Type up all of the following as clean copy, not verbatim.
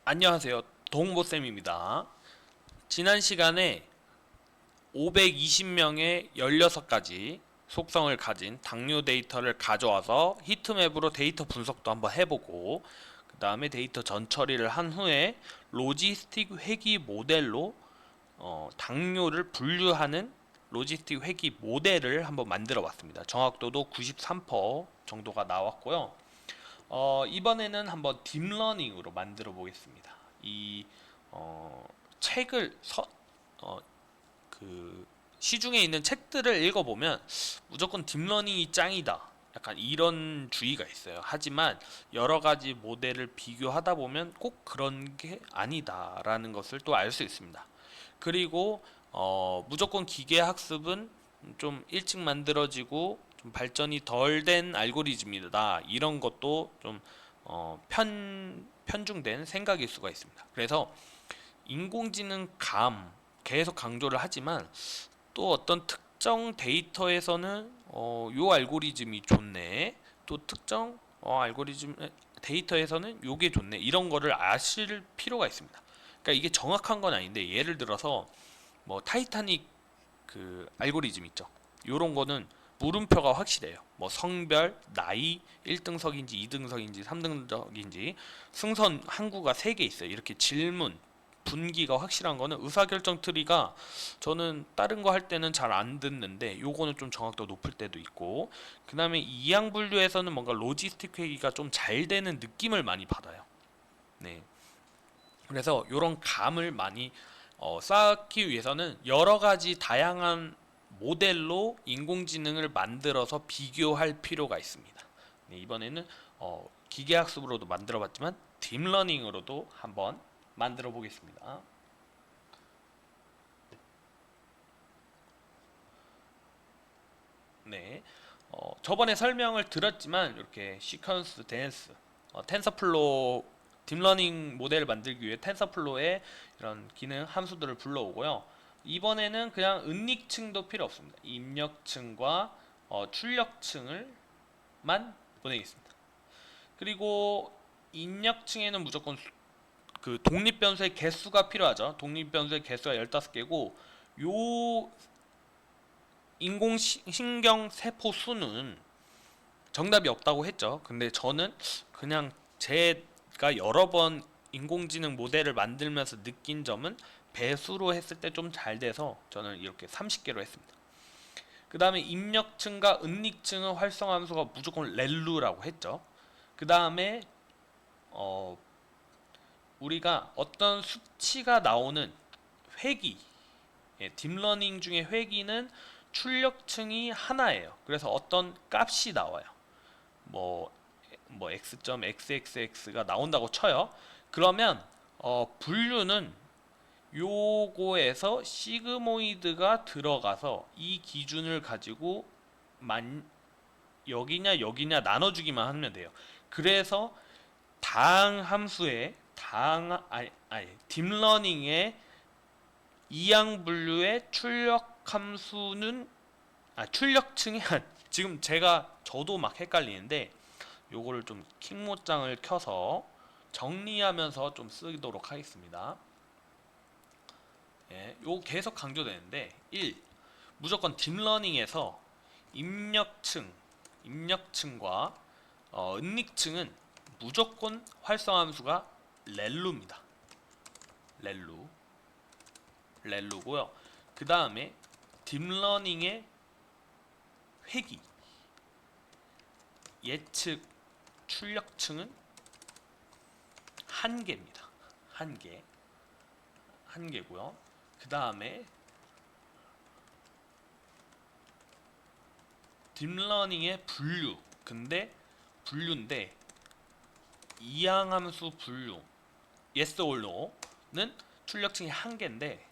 안녕하세요. 동보쌤입니다. 지난 시간에 520명의 16가지 속성을 가진 당뇨 데이터를 가져와서 히트맵으로 데이터 분석도 한번 해보고, 그 다음에 데이터 전처리를 한 후에 로지스틱 회귀 모델로 당뇨를 분류하는 로지스틱 회귀 모델을 한번 만들어 봤습니다. 정확도도 93% 정도가 나왔고요. 이번에는 한번 딥러닝으로 만들어 보겠습니다. 이 책을 어, 그 시중에 있는 책들을 읽어보면 무조건 딥러닝이 짱이다, 약간 이런 주의가 있어요. 하지만 여러 가지 모델을 비교하다 보면 꼭 그런 게 아니다라는 것을 또 알 수 있습니다. 그리고 무조건 기계 학습은 좀 일찍 만들어지고 좀 발전이 덜 된 알고리즘이다, 이런 것도 좀 편중된 생각일 수가 있습니다. 그래서 인공지능 감 계속 강조를 하지만 또 어떤 특정 데이터에서는 요 알고리즘이 좋네, 또 특정 알고리즘 데이터에서는 요게 좋네, 이런 거를 아실 필요가 있습니다. 그러니까 이게 정확한 건 아닌데, 예를 들어서 뭐 타이타닉 그 알고리즘 있죠. 요런 거는 물음표가 확실해요. 뭐 성별, 나이, 1등석인지 2등석인지 3등석인지 승선 항구가 3개 있어요. 이렇게 질문, 분기가 확실한 거는 의사결정 트리가, 저는 다른 거 할 때는 잘 안 듣는데 요거는 좀 정확도가 높을 때도 있고, 그 다음에 이항 분류에서는 뭔가 로지스틱 회기가 좀 잘 되는 느낌을 많이 받아요. 네. 그래서 이런 감을 많이 쌓기 위해서는 여러 가지 다양한 모델로 인공지능을 만들어서 비교할 필요가 있습니다. 네, 이번에는 기계학습으로도 만들어봤지만 딥러닝으로도 한번 만들어 보겠습니다. 네, 저번에 설명을 드렸지만 이렇게 시퀀스 댄스, 텐서플로우 딥러닝 모델을 만들기 위해 텐서플로우에 이런 기능 함수들을 불러오고요. 이번에는 그냥 은닉층도 필요 없습니다. 입력층과 출력층을만 보내겠습니다. 그리고 입력층에는 무조건 그 독립변수의 개수가 필요하죠. 독립변수의 개수가 15개고, 요 인공신경 세포 수는 정답이 없다고 했죠. 근데 저는 그냥 제가 여러 번 인공지능 모델을 만들면서 느낀 점은 배수로 했을 때 좀 잘 돼서 저는 이렇게 30개로 했습니다. 그 다음에 입력층과 은닉층은 활성화 함수가 무조건 렐루라고 했죠. 그 다음에 어, 우리가 어떤 수치가 나오는 회귀, 딥러닝 중에 회귀는 출력층이 하나예요. 그래서 어떤 값이 나와요. 뭐, x.xxx가 나온다고 쳐요. 그러면 분류는 요거에서 시그모이드가 들어가서 이 기준을 가지고 여기냐 여기냐 나눠주기만 하면 돼요. 그래서 당 함수의 딥러닝의 이항 분류의 출력 함수는 출력층이 지금 저도 막 헷갈리는데, 요거를 좀 킹모장을 켜서 정리하면서 좀 쓰도록 하겠습니다. 예, 요거 계속 강조되는데, 1. 무조건 딥러닝에서 입력층과 은닉층은 무조건 활성함수가 렐루입니다. 렐루고요. 그 다음에 딥러닝의 회귀, 예측 출력층은 한 개입니다. 한 개고요. 그 다음에 딥러닝의 분류인데 이항함수 분류 yes or no는 출력층이 한 개인데,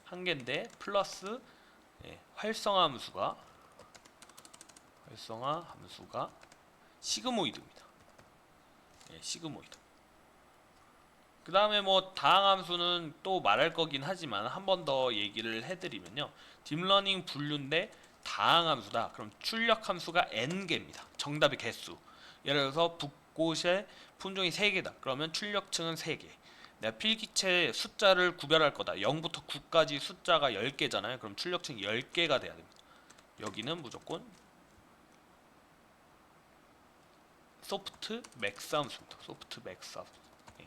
한 개인데 플러스 활성화 함수가 시그모이드입니다. 시그모이드. 그 다음에 뭐 다항함수는 또 말할 거긴 하지만 한 번 더 얘기를 해드리면요, 딥러닝 분류인데 다항함수다. 그럼 출력함수가 n개입니다. 정답의 개수. 예를 들어서 곳에 품종이 3개다. 그러면 출력층은 3개. 내가 필기체 숫자를 구별할 거다. 0부터 9까지 숫자가 10개잖아요. 그럼 출력층 10개가 돼야 됩니다. 여기는 무조건 소프트 맥스 함수입니다. 소프트 맥스 함수. 예.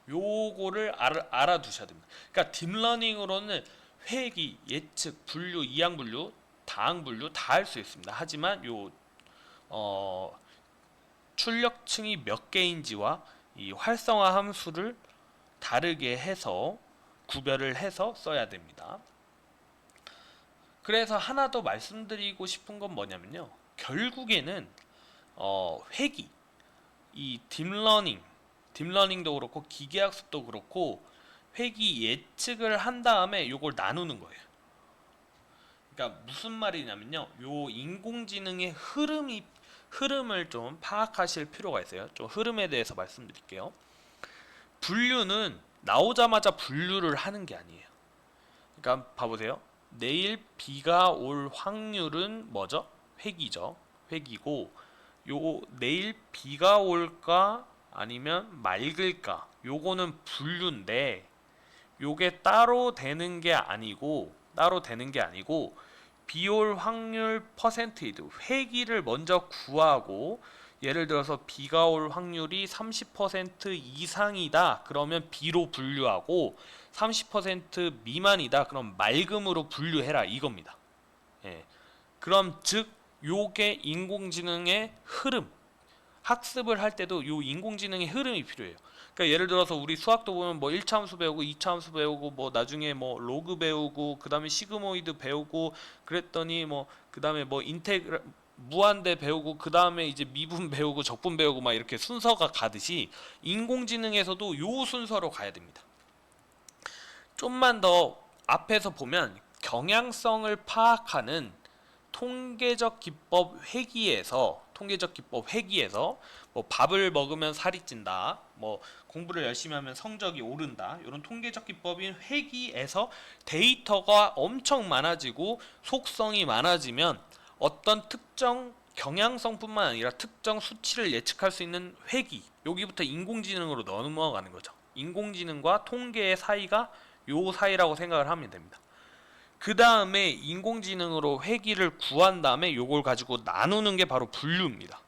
요거를 알아두셔야 됩니다. 그러니까 딥러닝으로는 회귀, 예측, 분류, 이항 분류, 다항 분류 다 할 수 있습니다. 하지만 요 출력층이 몇 개인지와 이 활성화 함수를 다르게 해서 구별을 해서 써야 됩니다. 그래서 하나 더 말씀드리고 싶은 건 뭐냐면요. 결국에는 회귀, 이 딥러닝도 그렇고 기계학습도 그렇고 회귀 예측을 한 다음에 요걸 나누는 거예요. 그러니까 무슨 말이냐면요. 요 인공지능의 흐름을 좀 파악하실 필요가 있어요. 좀 흐름에 대해서 말씀드릴게요. 분류는 나오자마자 분류를 하는 게 아니에요. 그러니까 봐보세요. 내일 비가 올 확률은 뭐죠? 회귀죠. 회귀고 요 내일 비가 올까 아니면 맑을까 요거는 분류인데 요게 따로 되는 게 아니고 비올 확률 퍼센테이드 회기를 먼저 구하고 예를 들어서 비가 올 확률이 30% 이상이다 그러면 비로 분류하고 30% 미만이다 그럼 맑음으로 분류해라 이겁니다. 예. 그럼 즉 요게 인공지능의 흐름 학습을 할 때도 요 인공지능의 흐름이 필요해요. 그러니까 예를 들어서 우리 수학도 보면 뭐 1차 함수 배우고 2차 함수 배우고 뭐 나중에 뭐 로그 배우고 그다음에 시그모이드 배우고 그랬더니 뭐 그다음에 뭐 인테그랄 무한대 배우고 그다음에 이제 미분 배우고 적분 배우고 막 이렇게 순서가 가듯이 인공지능에서도 요 순서로 가야 됩니다. 좀만 더 앞에서 보면 경향성을 파악하는 통계적 기법 회귀에서 뭐 밥을 먹으면 살이 찐다, 뭐 공부를 열심히 하면 성적이 오른다 이런 통계적 기법인 회귀에서 데이터가 엄청 많아지고 속성이 많아지면 어떤 특정 경향성뿐만 아니라 특정 수치를 예측할 수 있는 회귀 여기부터 인공지능으로 넘어가는 거죠. 인공지능과 통계의 사이가 요 사이라고 생각을 하면 됩니다. 그 다음에 인공지능으로 회귀를 구한 다음에 요걸 가지고 나누는 게 바로 분류입니다.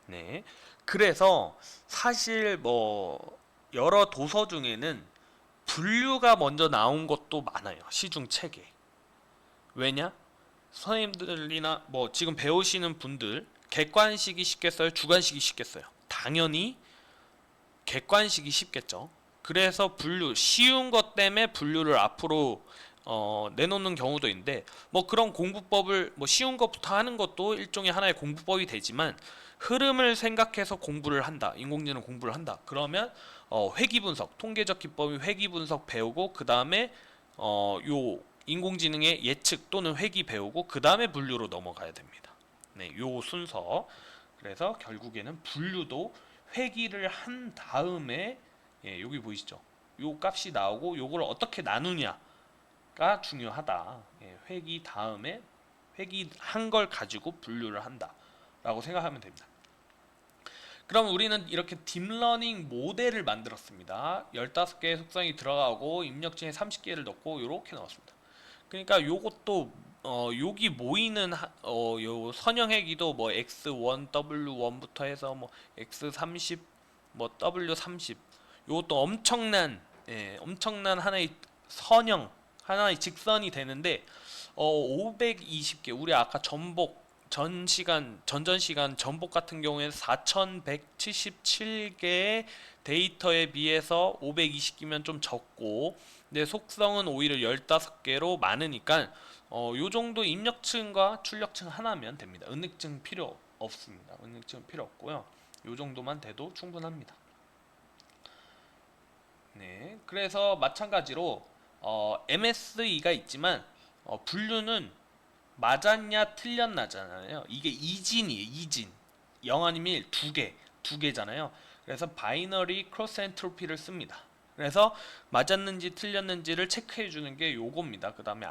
네. 그래서 사실 뭐 여러 도서 중에는 분류가 먼저 나온 것도 많아요. 시중 책에. 왜냐? 선생님들이나 뭐 지금 배우시는 분들 객관식이 쉽겠어요? 주관식이 쉽겠어요? 당연히 객관식이 쉽겠죠. 그래서 분류 쉬운 것 때문에 분류를 앞으로 내놓는 경우도 있는데 뭐 그런 공부법을 뭐 쉬운 것부터 하는 것도 일종의 하나의 공부법이 되지만 흐름을 생각해서 공부를 한다. 인공지능 공부를 한다. 그러면 회귀 분석, 통계적 기법인 회귀 분석 배우고 그 다음에 요 인공지능의 예측 또는 회귀 배우고 그 다음에 분류로 넘어가야 됩니다. 네, 요 순서. 그래서 결국에는 분류도 회귀를 한 다음에 여기 보이시죠? 요 값이 나오고 요걸 어떻게 나누냐가 중요하다. 회귀 다음에 회귀한 걸 가지고 분류를 한다라고 생각하면 됩니다. 그럼 우리는 이렇게 딥러닝 모델을 만들었습니다. 15개의 속성이 들어가고 입력층에 30개를 넣고 이렇게 나왔습니다. 그러니까 요것도 여기 모이는 요 선형회귀도 뭐 x1, w1부터 해서 뭐 x30, 뭐 w30 요것도 엄청난 하나의 선형, 하나의 직선이 되는데 520개 우리 아까 전전 시간 전복 같은 경우에는 4177개의 데이터에 비해서 520개면 좀 적고 근데 속성은 오히려 15개로 많으니까 요 정도 입력층과 출력층 하나면 됩니다. 은닉층 필요 없습니다. 은닉층 필요 없고요. 요 정도만 돼도 충분합니다. 네, 그래서 마찬가지로 MSE가 있지만 분류는 맞았냐 틀렸나잖아요. 이게 이진이에요. 이진 0 아니면 1 두 개잖아요. 그래서 바이너리 크로스 엔트로피를 씁니다. 그래서 맞았는지 틀렸는지를 체크해 주는 게 요겁니다. 그 다음에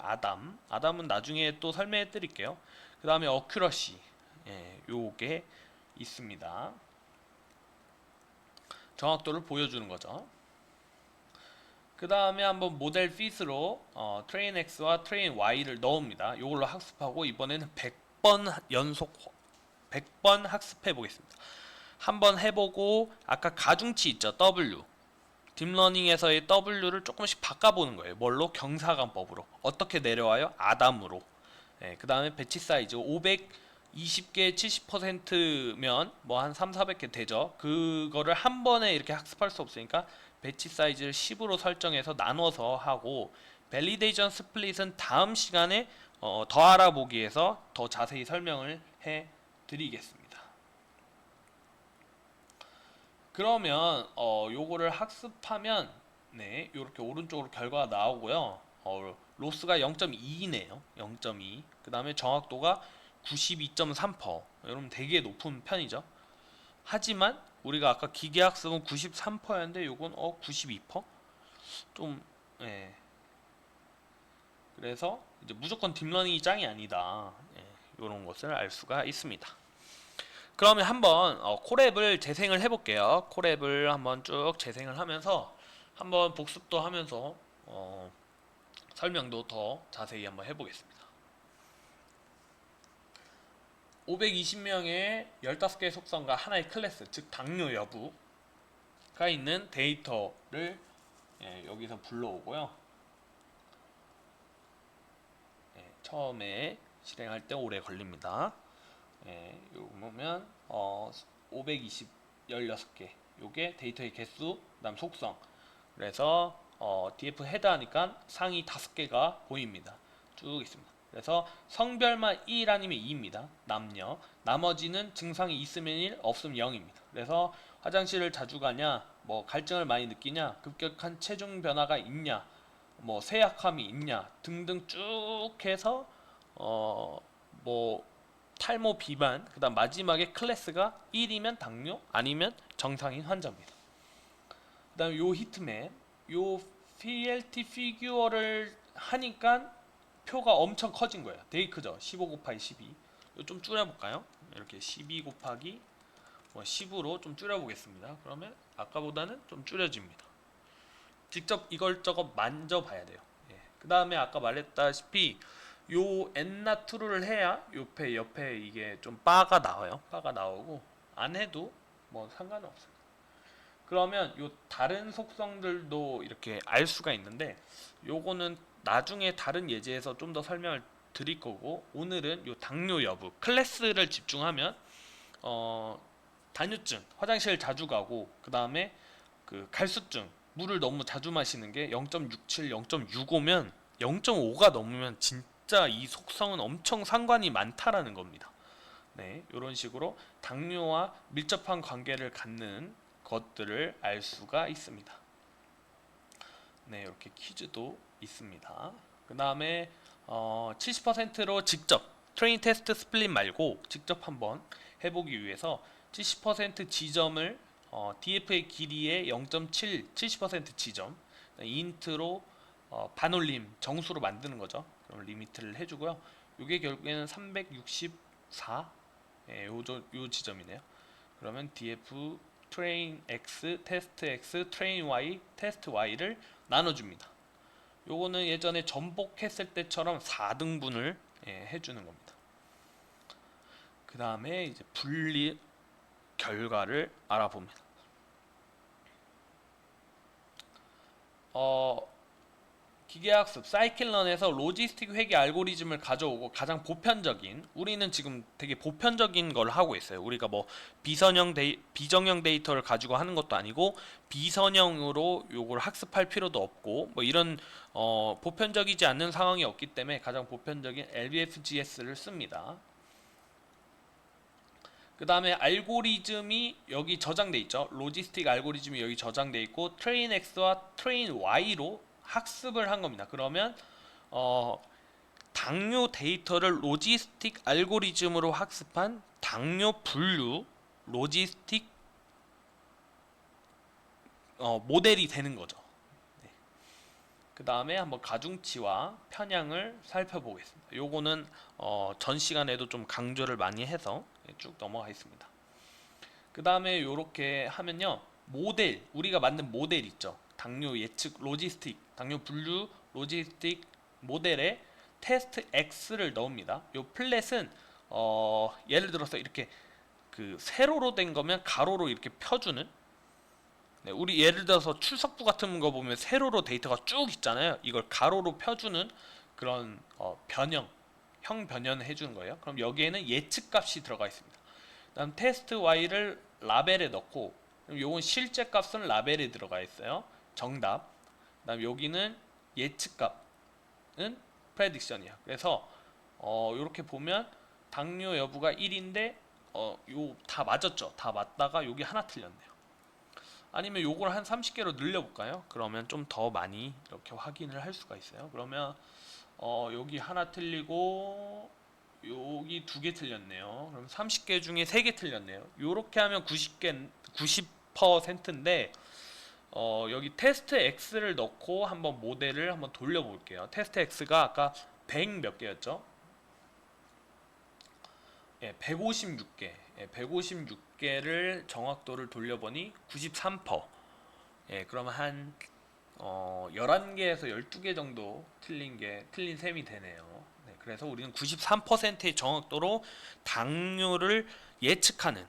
아담은 나중에 또 설명해 드릴게요. 그 다음에 어큐러시 요게 있습니다. 정확도를 보여주는 거죠. 그 다음에 한번 모델 fit으로 트레인 X와 트레인 Y를 넣습니다. 이걸로 학습하고 이번에는 100번 연속 100번 학습해 보겠습니다. 한번 해보고 아까 가중치 있죠, W. 딥러닝에서의 W를 조금씩 바꿔보는 거예요. 뭘로? 경사관법으로. 어떻게 내려와요? 아담으로. 그 다음에 배치 사이즈 520개 70%면 뭐 한 3, 400개 되죠. 그거를 한 번에 이렇게 학습할 수 없으니까 배치 사이즈를 10으로 설정해서 나눠서 하고, 밸리데이션 스플릿은 다음 시간에 더 알아보기에서 더 자세히 설명을 해 드리겠습니다. 그러면 요거를 학습하면 네, 요렇게 오른쪽으로 결과가 나오고요. 로스가 0.2네요. 0.2. 그 다음에 정확도가 92.3%. 여러분 되게 높은 편이죠. 하지만 우리가 아까 기계학습은 93%였는데 요건 92%? 좀 예. 그래서 이제 무조건 딥러닝이 짱이 아니다. 예, 요런 것을 알 수가 있습니다. 그러면 한번 콜앱을 재생을 해볼게요. 콜앱을 한번 쭉 재생을 하면서 한번 복습도 하면서 설명도 더 자세히 한번 해보겠습니다. 520명의 15개의 속성과 하나의 클래스, 즉 당뇨 여부가 있는 데이터를 여기서 불러오고요. 처음에 실행할 때 오래 걸립니다. 요거 보면 520 16개 요게 데이터의 개수, 그다음 속성. 그래서 df 헤드 하니까 상위 5개가 보입니다. 쭉 있습니다. 그래서 성별만 1 아니면 2입니다. 남녀. 나머지는 증상이 있으면 1, 없으면 0입니다. 그래서 화장실을 자주 가냐, 뭐 갈증을 많이 느끼냐, 급격한 체중 변화가 있냐, 뭐 쇠약함이 있냐 등등 쭉 해서 뭐 탈모 비만, 그 다음 마지막에 클래스가 1이면 당뇨, 아니면 정상인 환자입니다. 그 다음 요 히트맵, 요 PLT 피규어를 하니까 표가 엄청 커진 거예요. 되게 크죠? 15 곱하기 12. 이거 좀 줄여볼까요? 이렇게 12 곱하기 10으로 좀 줄여보겠습니다. 그러면 아까보다는 좀 줄여집니다. 직접 이걸저것 만져봐야 돼요. 그 다음에 아까 말했다시피 요 엔나트루를 해야 옆에 이게 좀 바가 나와요. 바가 나오고 안 해도 뭐 상관은 없어요. 그러면 요 다른 속성들도 이렇게 알 수가 있는데 요거는 나중에 다른 예제에서 좀 더 설명을 드릴 거고, 오늘은 요 당뇨 여부 클래스를 집중하면 단유증, 화장실 자주 가고, 그 다음에 그 갈수증, 물을 너무 자주 마시는 게 0.67, 0.65면 0.5가 넘으면 진짜 이 속성은 엄청 상관이 많다라는 겁니다. 네, 이런 식으로 당뇨와 밀접한 관계를 갖는 것들을 알 수가 있습니다. 네, 이렇게 퀴즈도 있습니다. 그 다음에 70%로 직접 트레인 테스트 스플릿 말고 직접 한번 해보기 위해서 70% 지점을 DF의 길이의 0.7, 70% 지점 인트로 반올림 정수로 만드는 거죠. 그럼 리미트를 해주고요. 이게 결국에는 364 요 지점이네요. 그러면 df 트레인 x 테스트 x 트레인 y 테스트 y를 나눠줍니다. 요거는 예전에 전복했을 때처럼 4등분을 해주는 겁니다. 그 다음에 이제 분리 결과를 알아봅니다. 기계학습 사이클런에서 로지스틱 회계 알고리즘을 가져오고 가장 보편적인, 우리는 지금 되게 보편적인 걸 하고 있어요. 우리가 뭐 비정형 데이터를 가지고 하는 것도 아니고 비선형으로 요걸 학습할 필요도 없고 뭐 이런 보편적이지 않는 상황이 없기 때문에 가장 보편적인 LBFGS를 씁니다. 그 다음에 알고리즘이 여기 저장돼 있죠. 로지스틱 알고리즘이 여기 저장돼 있고 트레인 X와 트레인 Y로 학습을 한 겁니다. 그러면 당뇨 데이터를 로지스틱 알고리즘으로 학습한 당뇨 분류 로지스틱 모델이 되는 거죠. 네. 그 다음에 한번 가중치와 편향을 살펴보겠습니다. 요거는 전 시간에도 좀 강조를 많이 해서 쭉 넘어가겠습니다. 그 다음에 요렇게 하면요, 모델, 우리가 만든 모델 있죠. 당뇨 예측 로지스틱, 당뇨 분류 로지스틱 모델에 테스트 X를 넣습니다. 요 플랫은 예를 들어서 이렇게 그 세로로 된 거면 가로로 이렇게 펴주는, 네, 우리 예를 들어서 출석부 같은 거 보면 세로로 데이터가 쭉 있잖아요. 이걸 가로로 펴주는 그런 형 변형을 해주는 거예요. 그럼 여기에는 예측 값이 들어가 있습니다. 다음 테스트 Y를 라벨에 넣고, 그럼 요건 실제 값은 라벨에 들어가 있어요. 정답. 그다음 여기는 예측 값은 프레딕션이야. 그래서 이렇게 보면 당뇨 여부가 1인데 요 다 맞았죠. 다 맞다가 여기 하나 틀렸네요. 아니면 요걸 한 30개로 늘려볼까요? 그러면 좀 더 많이 이렇게 확인을 할 수가 있어요. 그러면 여기 하나 틀리고 여기 2개 틀렸네요. 그럼 30개 중에 3개 틀렸네요. 요렇게 하면 90%인데 여기 테스트 X를 넣고 한번 모델을 한번 돌려볼게요. 테스트 X가 아까 100 몇 개였죠? 예, 156개. 예, 156개를 정확도를 돌려보니 93%. 예, 그러면 한 11개에서 12개 정도 틀린 셈이 되네요. 네, 그래서 우리는 93%의 정확도로 당뇨를 예측하는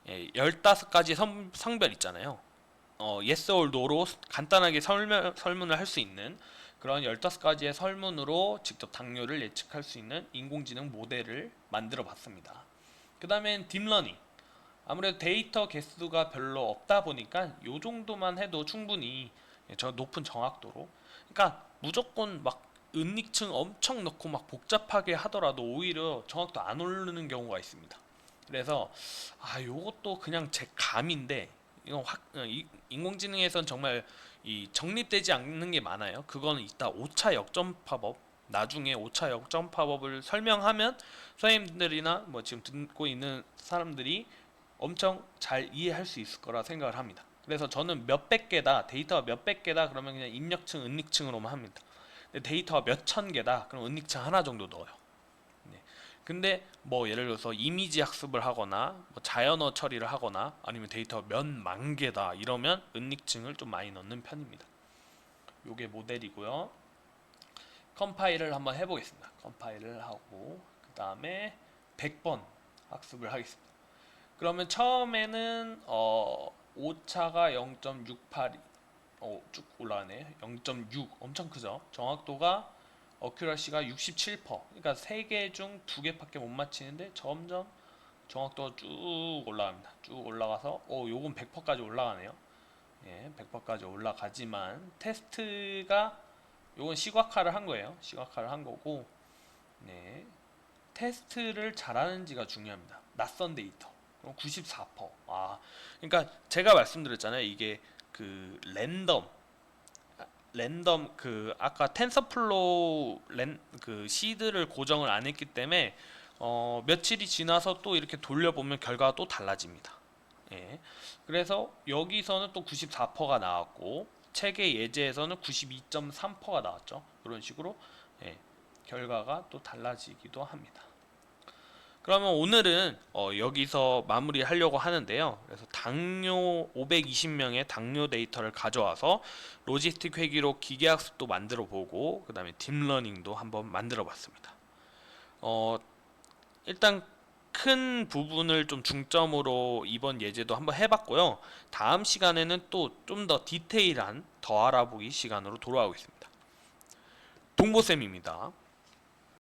15가지 성별 있잖아요. yes or no로 간단하게 설문을 할 수 있는 그런 15가지의 설문으로 직접 당뇨를 예측할 수 있는 인공지능 모델을 만들어 봤습니다. 그 다음엔 딥러닝. 아무래도 데이터 개수가 별로 없다 보니까 요 정도만 해도 충분히 저 높은 정확도로, 그러니까 무조건 막 은닉층 엄청 넣고 막 복잡하게 하더라도 오히려 정확도 안 오르는 경우가 있습니다. 그래서 요것도 그냥 제 감인데 이건 인공지능에선 정말 이 정립되지 않는 게 많아요. 그거는 이따 5차 역전파법, 나중에 5차 역전파법을 설명하면 선생님들이나 뭐 지금 듣고 있는 사람들이 엄청 잘 이해할 수 있을 거라 생각을 합니다. 그래서 저는 몇백 개다, 데이터가 몇백 개다 그러면 그냥 입력층, 은닉층으로만 합니다. 근데 데이터가 몇천 개다 그럼 은닉층 하나 정도 넣어요. 네. 근데 뭐 예를 들어서 이미지 학습을 하거나 뭐 자연어 처리를 하거나 아니면 데이터가 몇만 개다 이러면 은닉층을 좀 많이 넣는 편입니다. 요게 모델이고요. 컴파일을 한번 해보겠습니다. 컴파일을 하고 그 다음에 100번 학습을 하겠습니다. 그러면 처음에는 오차가 0.68, 쭉 올라가네. 0.6 엄청 크죠. 정확도가 어큐러시가 67%. 그러니까 3개 중 2개밖에 못 맞히는데 점점 정확도가 쭉 올라갑니다. 쭉 올라가서 요건 100%까지 올라가네요. 예, 100%까지 올라가지만 테스트가 요건 시각화를 한 거예요. 시각화를 한 거고, 네, 테스트를 잘하는지가 중요합니다. 낯선 데이터. 그럼 94%. 그러니까 제가 말씀드렸잖아요. 이게 그 랜덤 그 아까 텐서플로우 그 시드를 고정을 안 했기 때문에 며칠이 지나서 또 이렇게 돌려보면 결과가 또 달라집니다. 예. 그래서 여기서는 또 94%가 나왔고 책의 예제에서는 92.3%가 나왔죠. 이런 식으로 결과가 또 달라지기도 합니다. 그러면 오늘은 여기서 마무리하려고 하는데요. 그래서 당뇨 520명의 당뇨 데이터를 가져와서 로지스틱 회기로 기계학습도 만들어 보고 그 다음에 딥러닝도 한번 만들어 봤습니다. 일단 큰 부분을 좀 중점으로 이번 예제도 한번 해봤고요. 다음 시간에는 또 좀 더 디테일한 더 알아보기 시간으로 돌아오겠습니다. 동보쌤입니다.